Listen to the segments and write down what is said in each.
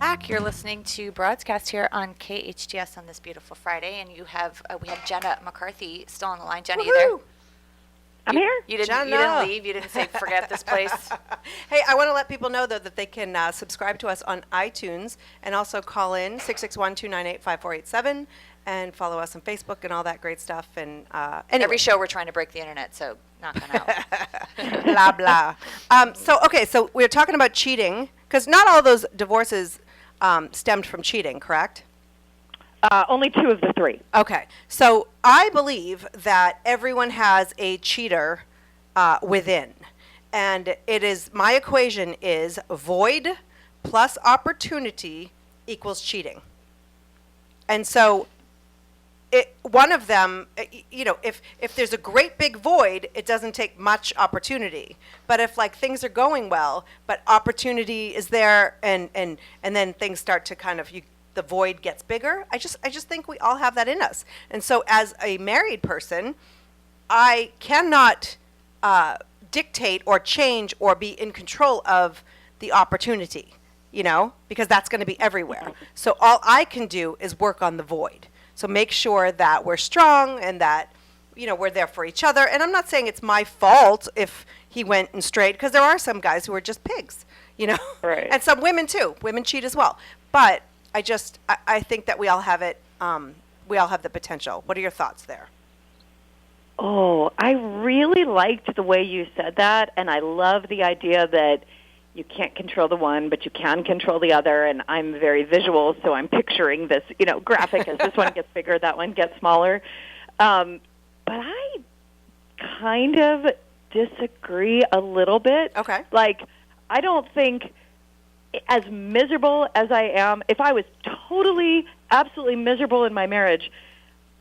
Back. You're listening to Broadscast here on KHTS on this beautiful Friday, and we have Jenna McCarthy still on the line. Jenna, you there? I'm here. You didn't leave. You didn't say forget this place. Hey, I want to let people know, though, that they can subscribe to us on iTunes and also call in 661-298-5487 and follow us on Facebook and all that great stuff. And anyway. Every show we're trying to break the internet, so knock on out. Blah, blah. So we're talking about cheating, because not all those divorces stemmed from cheating, correct? Only 2 of the 3. Okay. So I believe that everyone has a cheater within. And my equation is void plus opportunity equals cheating. And so one of them, if there's a great big void, it doesn't take much opportunity. But if things are going well, but opportunity is there, and then things start to kind of the void gets bigger. I just think we all have that in us. And so as a married person, I cannot dictate or change or be in control of the opportunity, because that's going to be everywhere. So all I can do is work on the void. So make sure that we're strong and that, we're there for each other. And I'm not saying it's my fault if he went and strayed, because there are some guys who are just pigs, Right. And some women too. Women cheat as well. But I think that we all have it. We all have the potential. What are your thoughts there? Oh, I really liked the way you said that, and I love the idea that you can't control the one, but you can control the other. And I'm very visual, so I'm picturing this, graphic as this one gets bigger, that one gets smaller. But I kind of disagree a little bit. Okay. I don't think, as miserable as I am, if I was totally, absolutely miserable in my marriage,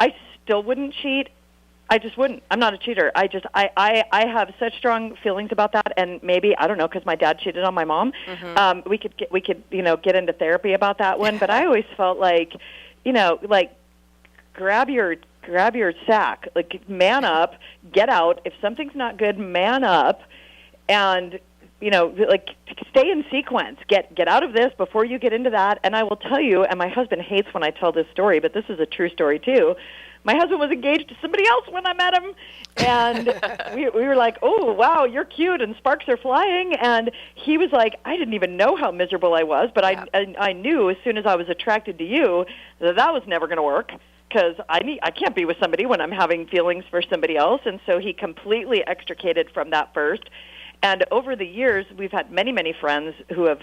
I still wouldn't cheat. I just wouldn't. I'm not a cheater. I have such strong feelings about that, and maybe, I don't know, because my dad cheated on my mom. Mm-hmm. We could get into therapy about that one, but I always felt grab your sack, man up, get out. If something's not good, man up, and stay in sequence. Get out of this before you get into that. And I will tell you, and my husband hates when I tell this story, but this is a true story too. My husband was engaged to somebody else when I met him, and we were like, oh, wow, you're cute, and sparks are flying. And he was like, I didn't even know how miserable I was, but yeah. I knew as soon as I was attracted to you that was never going to work, because I can't be with somebody when I'm having feelings for somebody else. And so he completely extricated from that first. And over the years, we've had many, many friends who have,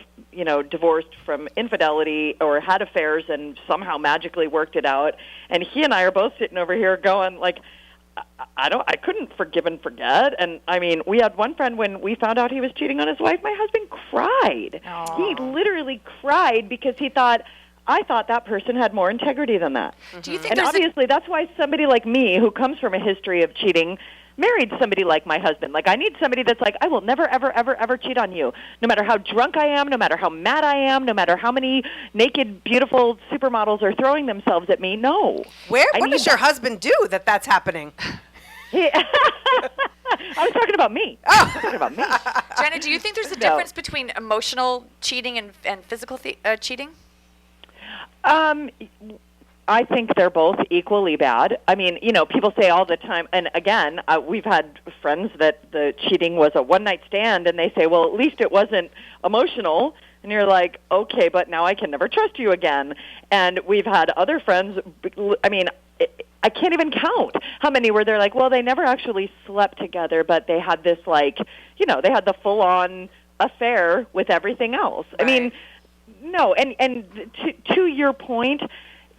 divorced from infidelity or had affairs and somehow magically worked it out. And he and I are both sitting over here going, I couldn't forgive and forget. And I mean, we had one friend, when we found out he was cheating on his wife, my husband cried. Aww. He literally cried because I thought that person had more integrity than that. Mm-hmm. Do you think? And obviously, that's why somebody like me, who comes from a history of cheating, married somebody like my husband. I need somebody that's I will never, ever, ever, ever cheat on you. No matter how drunk I am, no matter how mad I am, no matter how many naked, beautiful supermodels are throwing themselves at me, no. What does your husband do that's happening? I was talking about me. Oh. I was talking about me. Jenna, do you think there's a difference between emotional cheating and physical cheating? I think they're both equally bad. I mean, people say all the time, and again, we've had friends that the cheating was a one-night stand, and they say, well, at least it wasn't emotional. And you're like, okay, but now I can never trust you again. And we've had other friends, I can't even count how many where they're like, well, they never actually slept together, but they had this, they had the full-on affair with everything else. Right. I mean, no, and to your point,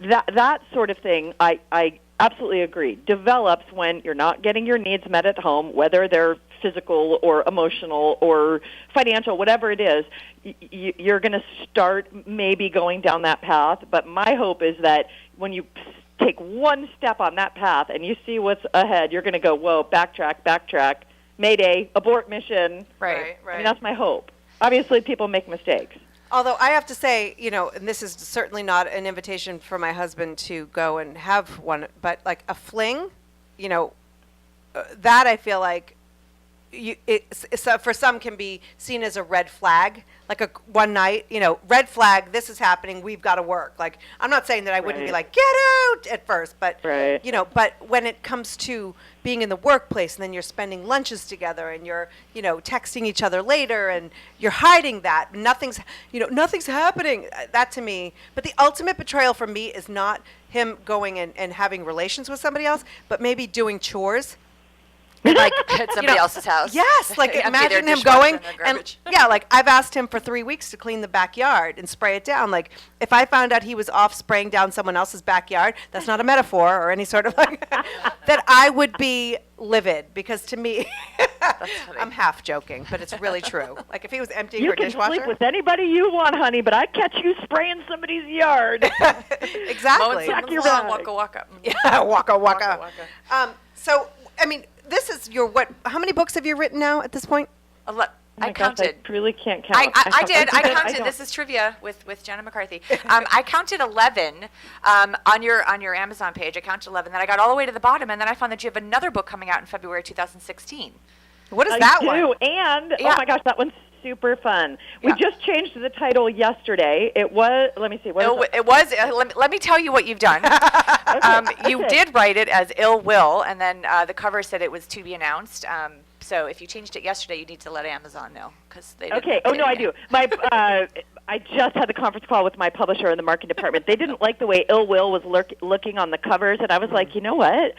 that sort of thing, I absolutely agree, develops when you're not getting your needs met at home, whether they're physical or emotional or financial, whatever it is. You're going to start maybe going down that path. But my hope is that when you take one step on that path and you see what's ahead, you're going to go, whoa, backtrack, mayday, abort mission. Right. I mean, that's my hope. Obviously, people make mistakes. Although I have to say, and this is certainly not an invitation for my husband to go and have one, but a fling, that I feel like so for some can be seen as a red flag, like a one night, red flag, this is happening, we've got to work. Like, I'm not saying that I wouldn't be like, get out at first, but, but when it comes to being in the workplace and then you're spending lunches together and you're, texting each other later and you're hiding that, nothing's happening, that to me, but the ultimate betrayal for me is not him going and having relations with somebody else, but maybe doing chores. Like at somebody else's house. Yes, like imagine him going and like I've asked him for 3 weeks to clean the backyard and spray it down. Like if I found out he was off spraying down someone else's backyard, that's not a metaphor or any sort of like that I would be livid because to me, I'm half joking, but it's really true. Like if he was emptying her dishwasher. You can sleep with anybody you want, honey, but I catch you spraying somebody's yard. Exactly. Waka waka. Yeah, waka waka. So I mean. This is your how many books have you written now at this point? I counted. I really can't count. I did. I counted. This is trivia with Jenna McCarthy. I counted 11 on your Amazon page. I counted 11. Then I got all the way to the bottom, and then I found that you have another book coming out in February 2016. What is that one? And oh my gosh, that one's super fun. We just changed the title yesterday. It was. Let me see. It was. Let me tell you what you've done. You did write it as Ill Will, and then the cover said it was to be announced. So if you changed it yesterday, you need to let Amazon know because they. Okay. Oh no, I do. I just had the conference call with my publisher in the marketing department. They didn't like the way Ill Will was looking on the covers, and I was like, you know what?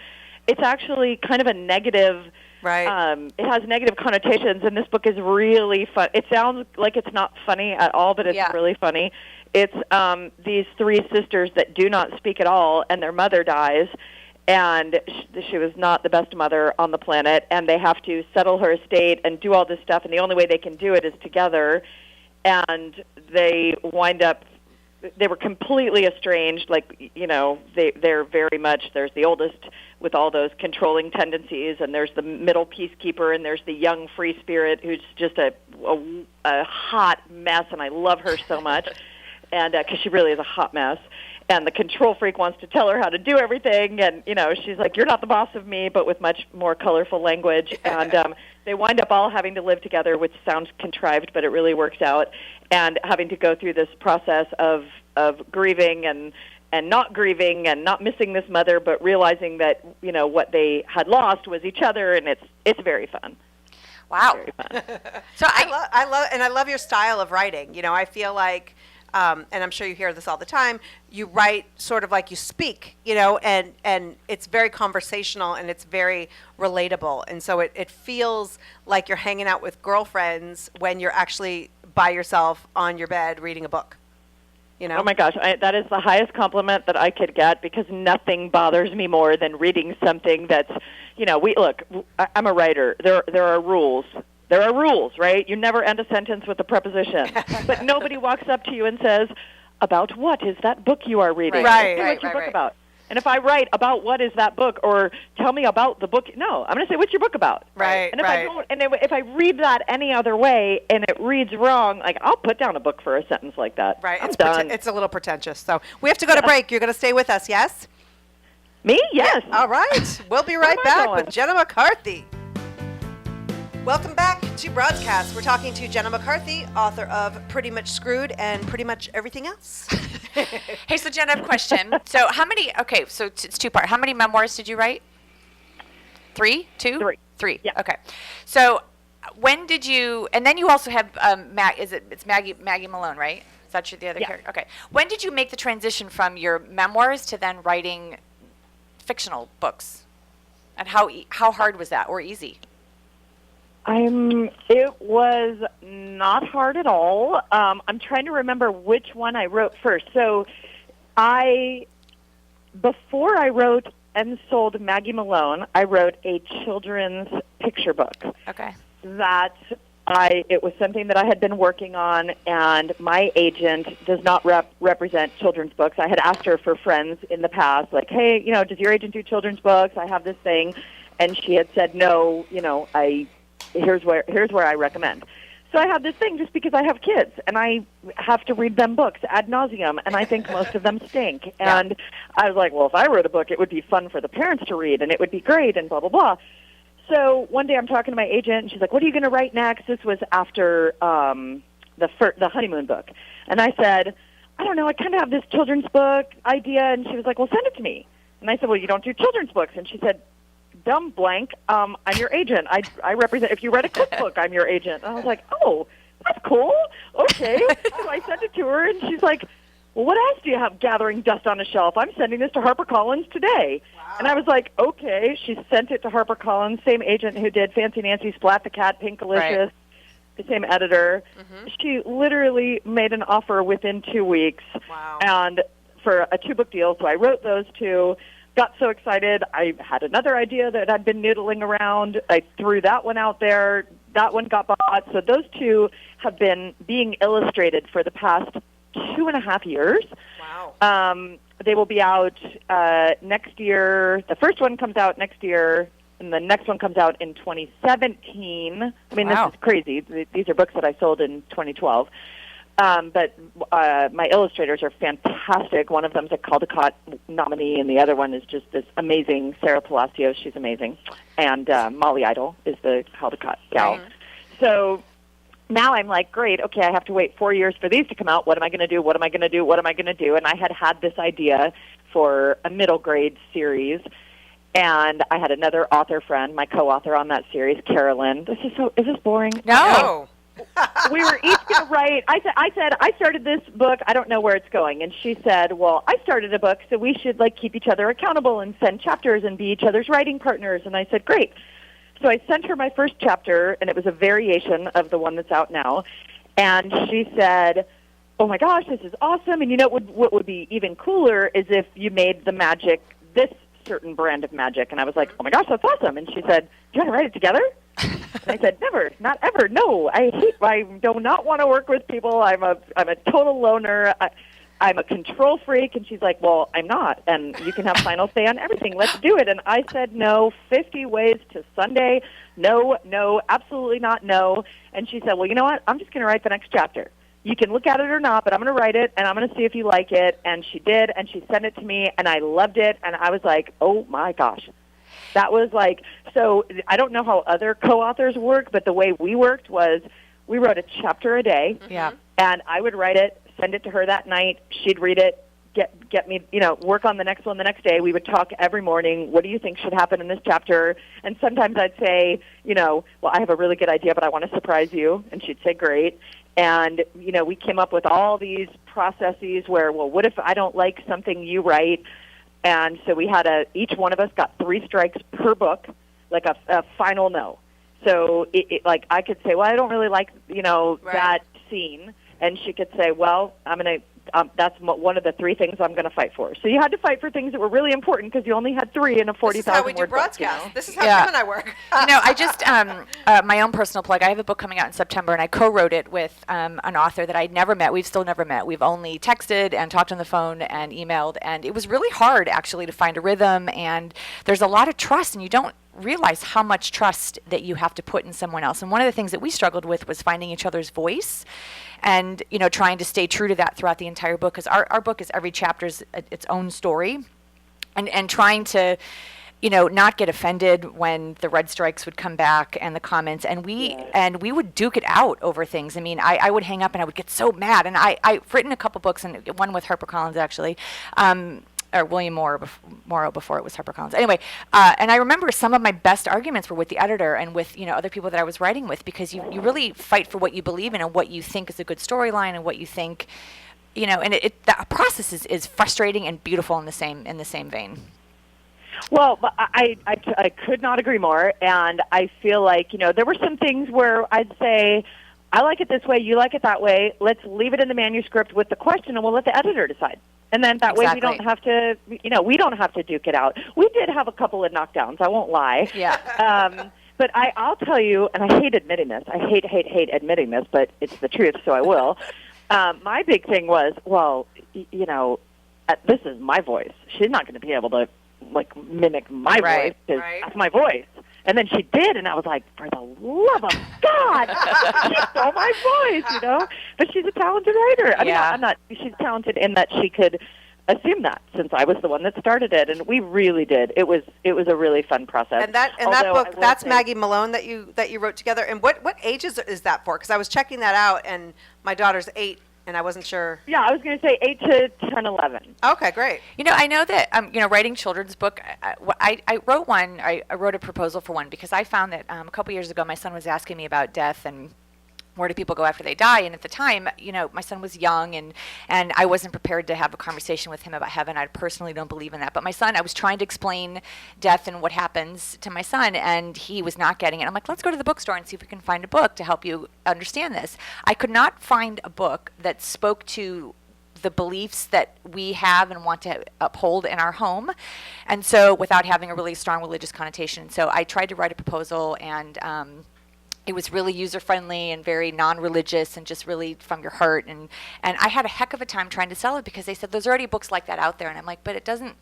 It's actually kind of a negative. Right. It has negative connotations, and this book is really fun. It sounds like it's not funny at all, but it's really funny. It's these three sisters that do not speak at all, and their mother dies, and she was not the best mother on the planet, and they have to settle her estate and do all this stuff, and the only way they can do it is together, and they wind up. They were completely estranged, like, they're very much, there's the oldest with all those controlling tendencies, and there's the middle peacekeeper, and there's the young free spirit who's just a hot mess, and I love her so much, and because she really is a hot mess. And the control freak wants to tell her how to do everything, and, she's like, you're not the boss of me, but with much more colorful language. And they wind up all having to live together, which sounds contrived, but it really works out, and having to go through this process of grieving and not grieving and not missing this mother, but realizing that, what they had lost was each other, and it's very fun. Wow. Very fun. So I love your style of writing. I feel like, and I'm sure you hear this all the time, you write sort of like you speak, and it's very conversational and it's very relatable. And so it feels like you're hanging out with girlfriends when you're actually by yourself on your bed reading a book. Oh my gosh, that is the highest compliment that I could get, because nothing bothers me more than reading something that's, I'm a writer. There are rules. There are rules, right? You never end a sentence with a preposition. But nobody walks up to you and says, about what is that book you are reading? Right. Say what's your book about. And if I write about what is that book, or tell me about the book, no, I'm going to say, what's your book about? Right. And if I read that any other way and it reads wrong, like, I'll put down a book for a sentence like that. Right. I'm done. It's a little pretentious. So we have to go to break. You're going to stay with us, yes? Me? Yes. Yeah. All right. We'll be right back with Jenna McCarthy. Welcome back to Broadscast. We're talking to Jenna McCarthy, author of Pretty Much Screwed and Pretty Much Everything Else. Hey, so Jenna, I have a question. So it's two-part. How many memoirs did you write? 3? 2? 3. Yeah. Okay. So when did you, and then you also have, it's Maggie Malone, right? Is that the other character? Okay. When did you make the transition from your memoirs to then writing fictional books? And how hard was that, or easy? It was not hard at all. I'm trying to remember which one I wrote first. So before I wrote and sold Maggie Malone, I wrote a children's picture book. Okay. It was something that I had been working on, and my agent does not represent children's books. I had asked her for friends in the past, like, hey, does your agent do children's books? I have this thing. And she had said, no, here's where I recommend. So I have this thing just because I have kids, and I have to read them books ad nauseum, and I think most of them stink. And I was like, well, if I wrote a book, it would be fun for the parents to read, and it would be great, and blah, blah, blah. So one day I'm talking to my agent, and she's like, "What are you going to write next?" This was after the honeymoon book, and I said, "I don't know. I kind of have this children's book idea," and she was like, "Well, send it to me." And I said, "Well, you don't do children's books," and she said, "Dumb blank. I'm your agent. I represent. If you read a cookbook, I'm your agent." And I was like, "Oh, that's cool. Okay." So I sent it to her, and she's like, "Well, what else do you have gathering dust on a shelf? I'm sending this to HarperCollins today." Wow. And I was like, "Okay." She sent it to HarperCollins, same agent who did Fancy Nancy, Splat the Cat, Pinkalicious, Right. the same editor. Mm-hmm. She literally made an offer within 2 weeks. Wow. And for a 2-book deal, so I wrote those 2. Got so excited. I had another idea that I'd been noodling around. I threw that one out there. That one got bought. So those 2 have been being illustrated for the past 2.5 years. Wow. They will be out next year. The first one comes out next year, and the next one comes out in 2017. I mean, Wow. This is crazy. These are books that I sold in 2012. But my illustrators are fantastic. One of them's a Caldecott nominee, and the other one is just this amazing Sarah Palacios. She's amazing. And Molly Idle is the Caldecott gal. Right. So now I'm like, great, okay, I have to wait 4 years for these to come out. What am I going to do? What am I going to do? What am I going to do? And I had this idea for a middle grade series. And I had another author friend, my co-author on that series, Carolyn. Is this boring? No. We were each going to write. I said, I started this book. I don't know where it's going. And she said, well, I started a book, so we should keep each other accountable and send chapters and be each other's writing partners. And I said, great. So I sent her my first chapter, and it was a variation of the one that's out now. And she said, oh my gosh, this is awesome. And what would be even cooler is if you made the magic this certain brand of magic. And I was like, oh my gosh, that's awesome. And she said, do you want to write it together? And I said, never, not ever. No, I do not want to work with people. I'm a total loner. I'm a control freak. And she's like, well, I'm not. And you can have final say on everything. Let's do it. And I said, no, 50 ways to Sunday. No, absolutely not no. And she said, well, you know what? I'm just going to write the next chapter. You can look at it or not, but I'm going to write it, and I'm going to see if you like it. And she did, and she sent it to me, and I loved it. And I was like, oh, my gosh. That was so I don't know how other co-authors work, but the way we worked was we wrote a chapter a day. Yeah. And I would write it, send it to her that night. She'd read it, get me, work on the next one the next day. We would talk every morning. What do you think should happen in this chapter? And sometimes I'd say, well, I have a really good idea, but I want to surprise you. And she'd say, great. And, we came up with all these processes where, well, what if I don't like something you write? And so we had each one of us got 3 strikes per book, like a final no. So I could say, well, I don't really like, Right. that scene. And she could say, well, that's one of the 3 things I'm going to fight for. So you had to fight for things that were really important because you only had 3 in a 40,000 This is how we do word broadcast. book, This is how Yeah. Kim and I work. I just, my own personal plug, I have a book coming out in September, and I co-wrote it with an author that I'd never met. We've still never met. We've only texted and talked on the phone and emailed, and it was really hard, actually, to find a rhythm, and there's a lot of trust, and you don't realize how much trust that you have to put in someone else. And one of the things that we struggled with was finding each other's voice and, trying to stay true to that throughout the entire book, because our book is every chapter's its own story, and trying to, not get offended when the red strikes would come back and the comments, and we would duke it out over things. I mean, I would hang up and I would get so mad, and I've written a couple books, and one with HarperCollins actually, or William Morrow before it was HarperCollins. Anyway, and I remember some of my best arguments were with the editor and with other people that I was writing with, because you really fight for what you believe in and what you think is a good storyline and what you think, and the process is frustrating and beautiful in the same vein. Well, I could not agree more, and I feel like, there were some things where I'd say, I like it this way, you like it that way, let's leave it in the manuscript with the question, and we'll let the editor decide. And then that way we don't have to, we don't have to duke it out. We did have a couple of knockdowns, I won't lie. Yeah. But I'll tell you, and I hate admitting this, I hate admitting this, but it's the truth, so I will. My big thing was, well, this is my voice. She's not going to be able to, mimic my voice, because that's my voice. And then she did, and I was like, for the love of God, she stole my voice, But she's a talented writer. I mean, she's talented in that she could assumed that since I was the one that started it, and we really did. It was a really fun process. And that book, that's Maggie Malone that you wrote together. And what ages is that for? Because I was checking that out, and my daughter's 8, and I wasn't sure. Yeah, I was going to say 8 to 10, 11. Okay, great. I know that writing children's book. I wrote one. I wrote a proposal for one because I found that a couple years ago my son was asking me about death and where do people go after they die? And at the time, my son was young, and I wasn't prepared to have a conversation with him about heaven. I personally don't believe in that. But my son, I was trying to explain death and what happens to my son, and he was not getting it. I'm like, let's go to the bookstore and see if we can find a book to help you understand this. I could not find a book that spoke to the beliefs that we have and want to uphold in our home, and so without having a really strong religious connotation. So I tried to write a proposal, and it was really user-friendly and very non-religious and just really from your heart. And I had a heck of a time trying to sell it because they said, there's already books like that out there. And I'm like, but it doesn't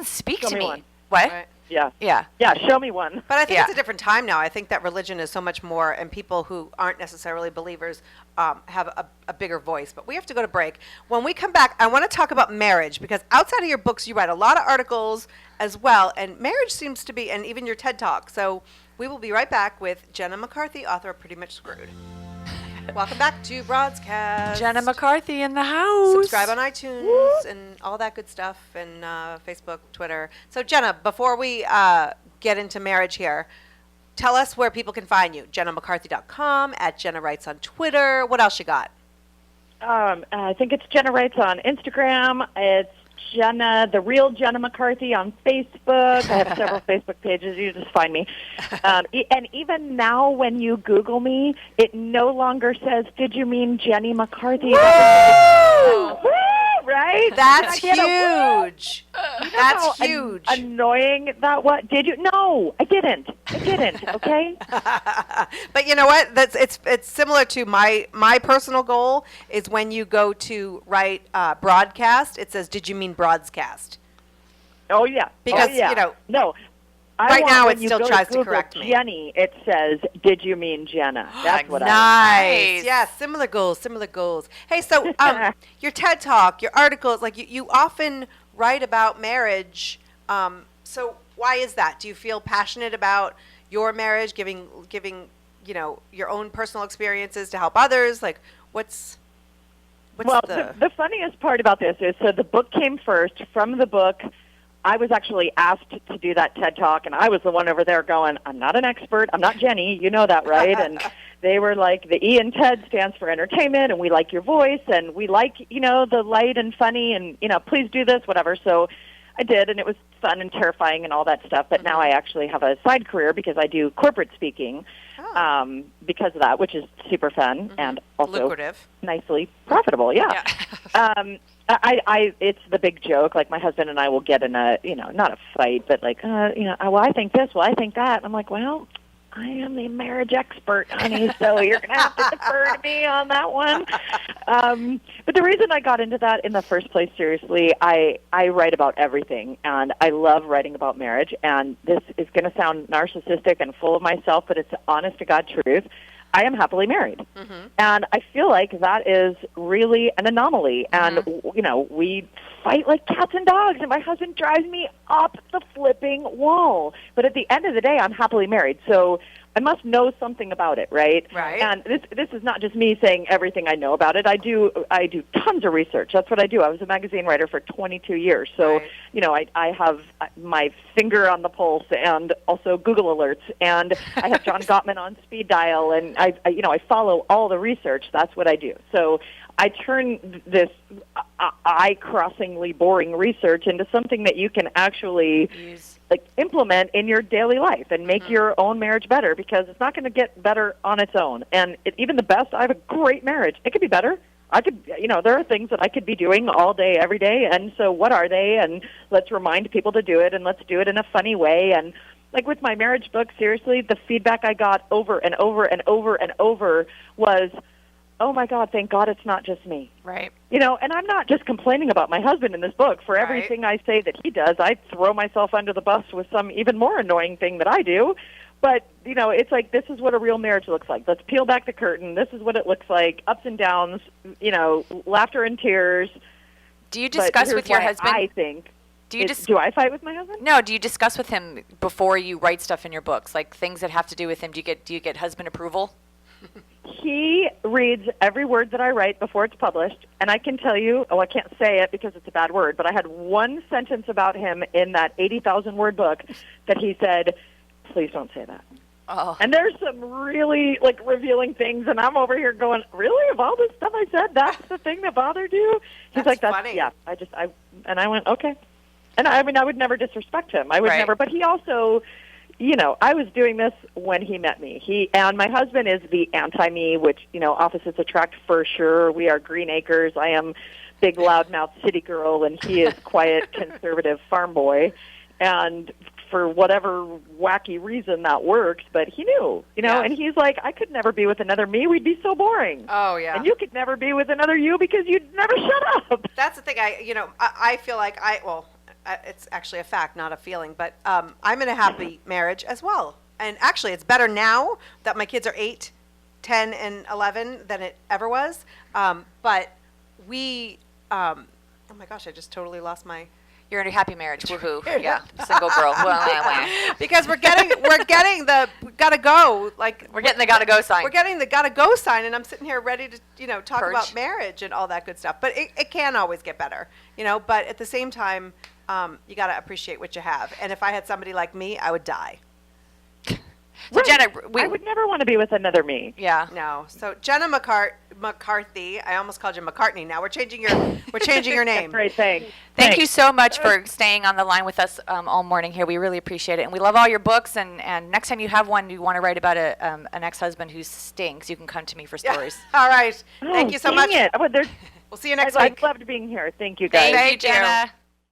speak to me. One. What? Right. Yeah. Yeah. Yeah, show me one. But I think it's a different time now. I think that religion is so much more, and people who aren't necessarily believers have a bigger voice. But we have to go to break. When we come back, I want to talk about marriage, because outside of your books, you write a lot of articles as well, and marriage seems to be, and even your TED Talk. So we will be right back with Jenna McCarthy, author of Pretty Much Screwed. Welcome back to Broadscast. Jenna McCarthy in the house. Subscribe on iTunes and all that good stuff, and Facebook, Twitter. So Jenna, before we get into marriage here, tell us where people can find you. JennaMcCarthy.com, at Jenna Writes on Twitter. What else you got? I think it's Jenna Writes on Instagram. It's Jenna, the real Jenna McCarthy on Facebook. I have several Facebook pages. You just find me. And even now when you Google me, it no longer says, did you mean Jenny McCarthy? Woo! Right? That's And I get a woo. huge. You know That's how huge. Annoying that what? Did you? No, I didn't. Okay? But you know what? It's similar to my personal goal is when you go to write broadcast, it says, did you mean broadscast? Oh, yeah. Because, No. Right now when it you still go tries to Google correct me. Jenny, it says, did you mean Jenna? That's what I Nice. Yeah, similar goals. Hey, so your TED Talk, your articles, like you often write about marriage. So why is that? Do you feel passionate about your marriage, giving your own personal experiences to help others? Like, what's the funniest part about this is, so the book came first. From the book, I was actually asked to do that TED Talk, and I was the one over there going, I'm not an expert. I'm not Jenny. You know that, right? And they were like, the E in TED stands for entertainment, and we like your voice, and we like, the light and funny, and, please do this, whatever. So I did, and it was fun and terrifying and all that stuff. But now I actually have a side career because I do corporate speaking because of that, which is super fun and also lucrative, nicely profitable. Yeah. It's the big joke. Like, my husband and I will get in a, not a fight, but like, well, I think this, well, I think that. I'm like, well, I am the marriage expert, honey, so you're going to have to defer to me on that one. But the reason I got into that in the first place, seriously, I write about everything, and I love writing about marriage, and this is going to sound narcissistic and full of myself, but it's the honest-to-God truth. I am happily married, and I feel like that is really an anomaly, and, we fight like cats and dogs, and my husband drives me up the flipping wall. But at the end of the day, I'm happily married, so I must know something about it, right? Right. And this is not just me saying everything I know about it. I do tons of research. That's what I do. I was a magazine writer for 22 years, so I have my finger on the pulse, and also Google alerts, and I have John Gottman on speed dial, and I follow all the research. That's what I do. So I turn this eye-crossingly boring research into something that you can actually implement in your daily life and make your own marriage better, because it's not going to get better on its own. And even the best, I have a great marriage. It could be better. I could, there are things that I could be doing all day, every day, and so what are they? And let's remind people to do it, and let's do it in a funny way. And like with my marriage book, seriously, the feedback I got over and over and over and over was, oh, my God, thank God it's not just me. Right. And I'm not just complaining about my husband in this book. For everything I say that he does, I throw myself under the bus with some even more annoying thing that I do. But, it's like, this is what a real marriage looks like. Let's peel back the curtain. This is what it looks like. Ups and downs, laughter and tears, Do you But discuss here's with your why husband? I think. Do you Do I fight with my husband? No, do you discuss with him before you write stuff in your books, like things that have to do with him? Do you get husband approval? He reads every word that I write before it's published, and I can tell you, I can't say it because it's a bad word, but I had one sentence about him in that 80,000 word book that he said, please don't say that. Oh. And there's some really revealing things, and I'm over here going, really? Of all the stuff I said, that's the thing that bothered you? He's That's like, that's funny. yeah. And I went, okay. And I mean, I would never disrespect him. I would Right. never. But he also, I was doing this when he met me. And my husband is the anti-me, which opposites attract for sure. We are green acres. I am big loudmouth city girl, and he is quiet conservative farm boy. And for whatever wacky reason that works, but he knew, Yeah. and he's like, I could never be with another me. We'd be so boring. Oh, yeah. And you could never be with another you because you'd never shut up. That's the thing. I feel like it's actually a fact, not a feeling, but I'm in a happy marriage as well. And actually, it's better now that my kids are 8, 10, and 11 than it ever was. But we, oh my gosh, I just totally lost my. You're in a happy marriage. Woohoo. Yeah. Single girl. Well, Because we're getting the gotta go, like we're getting the gotta go sign. we're getting the gotta go sign, and I'm sitting here ready to talk Purge. about marriage and all that good stuff. But it can always get better, But at the same time, you gotta appreciate what you have. And if I had somebody like me, I would die. So Right. Jenna, I would never want to be with another me. yeah. No. So Jenna McCarthy, I almost called you McCartney. Now we're changing your name. Great thing. Thank you so much for staying on the line with us all morning here. We really appreciate it. And we love all your books. And next time you have one, you want to write about an ex-husband who stinks, you can come to me for stories. All right. Thank you so much. It. We'll see you next I week. loved being here. Thank you, guys. Thank you, Jenna.